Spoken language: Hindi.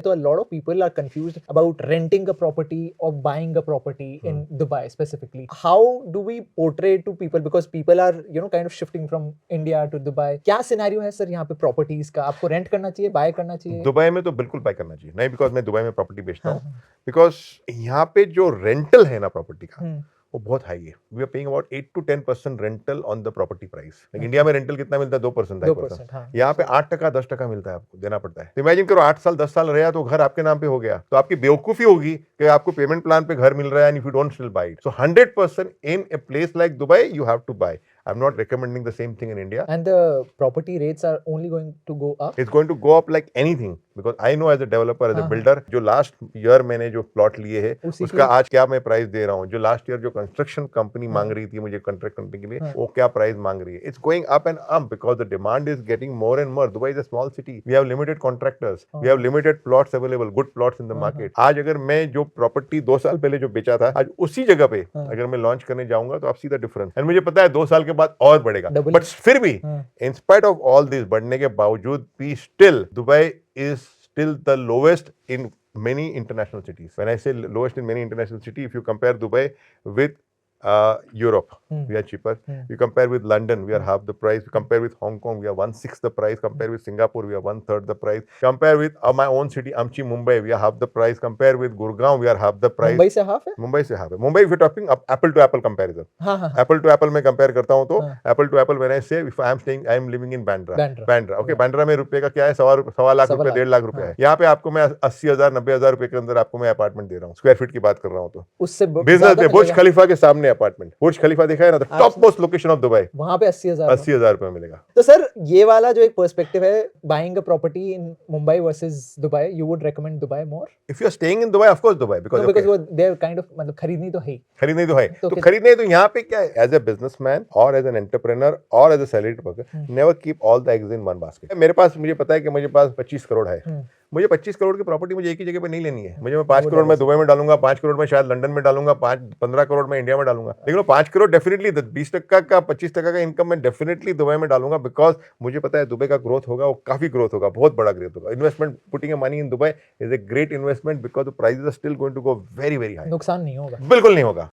So a lot of people are confused about renting a property or buying a property in Dubai specifically. How do we portray to people, because people are kind of shifting from India to Dubai? क्या सिनेरियो है सर यहाँ पे प्रॉपर्टीज का? आपको रेंट करना चाहिए, बाय करना चाहिए? दुबई में तो बिल्कुल बाय करना चाहिए, नहीं बिकॉज मैं दुबई में प्रॉपर्टी बेचता हूँ, बिकॉज यहाँ पे जो रेंटल है ना प्रॉपर्टी का वो बहुत हाई है. We are paying about 8 to 10% rental on the property price. India में रेंटल कितना मिलता है? 2%, 2%. यहाँ पे 8%, 10% मिलता है, आपको देना पड़ता है. तो इमेजिन करो 8 साल 10 साल रहा तो घर आपके नाम पे हो गया, तो आपकी बेवकूफी होगी कि आपको पेमेंट प्लान पे घर मिल रहा है and if you don't still buy it. So 100% in a place like Dubai you have to buy. I'm not recommending the same thing in India. And the property rates are only going to go up? It's going to go up like anything because I know as a developer, as a builder, जो last year मैंने जो प्लॉट लिए है उसका आज क्या मैं प्राइस दे रहा हूँ, जो लास्ट ईयर जो कंस्ट्रक्शन कंपनी मांग रही थी मुझे कॉन्ट्रैक्ट करने के लिए वो क्या प्राइस मांग रही है. It's going up and up because the demand is getting more and more. Dubai is a small city. We have limited contractors, we have limited plots available, good plots in the market. आज अगर मैं जो प्रॉपर्टी 2 साल पहले जो बेचा था आज उसी जगह पे अगर मैं लॉन्च करने जाऊंगा तो आप सी द डिफरेंस. एंड मुझे पता है 2 साल के बाद और बढ़ेगा. बट फिर भी in spite of all this बढ़ने के बावजूद भी still Dubai is still the lowest in many international cities. When I say lowest in many international cities, if you compare Dubai with Europe, we are cheaper. You compare with London, we are half the price. You compare with Hong Kong, we are 1/6 the price. Compare with Singapore, we are 1/3 the price. Compare with my own city, Amchi, Mumbai, we are half the price. Compare with Gurgaon, we are half the price. Mumbai से हाफ है? मुंबई से हाफ है. Mumbai if you're talking apple to apple comparison. Apple to apple में compare करता हूँ तो apple to apple when I say if I am staying, I am living in Bandra. Okay, Bandra में रुपए का क्या है? सवा लाख रुपए, 1.5 लाख रुपए है. यहाँ पे आपको मैं 80,000 90,000 रुपए के अंदर आपको मैं अपार्टमेंट दे रहा हूँ. स्क्वायर फीट की बात कर रहा हूँ तो उससे बिजनेस में बुर्ज खलीफा के सामने अपार्टमेंट. बुर्ज खलीफा देखा है ना, top most location of Dubai. वहां पे 80,000 रुपए मिलेगा. तो सर ये वाला जो एक पर्सपेक्टिव है buying a property in Mumbai versus Dubai, you would recommend Dubai more? If you are staying in Dubai of course Dubai because वो दे आर काइंड ऑफ मतलब खरीदनी तो है. तो खरीदने तो यहाँ पे क्या है, एज ए बिजनेसमैन और एज एन एंटरप्रेन्योर और as a salaried worker never keep all the eggs in one basket. मेरे पास मुझे पता है कि मुझे पास 25 करोड़ है. मुझे 25 करोड़ की प्रॉपर्टी मुझे एक ही जगह पे नहीं लेनी है. मुझे मैं 5 करोड़ में दुबई में डालूंगा, 5 करोड़ में शायद लंदन में डालूंगा, 15 करोड़ में इंडिया में डालूंगा. लेकिन 5 करोड़ डेफिनेटली 20% का 25% का इनकम मैं डेफिनेटली दुबई में डालूंगा बिकॉज मुझे पता है दुबई का ग्रोथ होगा, वो काफी ग्रोथ होगा, बहुत बड़ा ग्रोथ होगा. Investment putting money in Dubai is a great investment because the prices are still going to go very very high. नुकसान नहीं होगा, बिल्कुल नहीं होगा.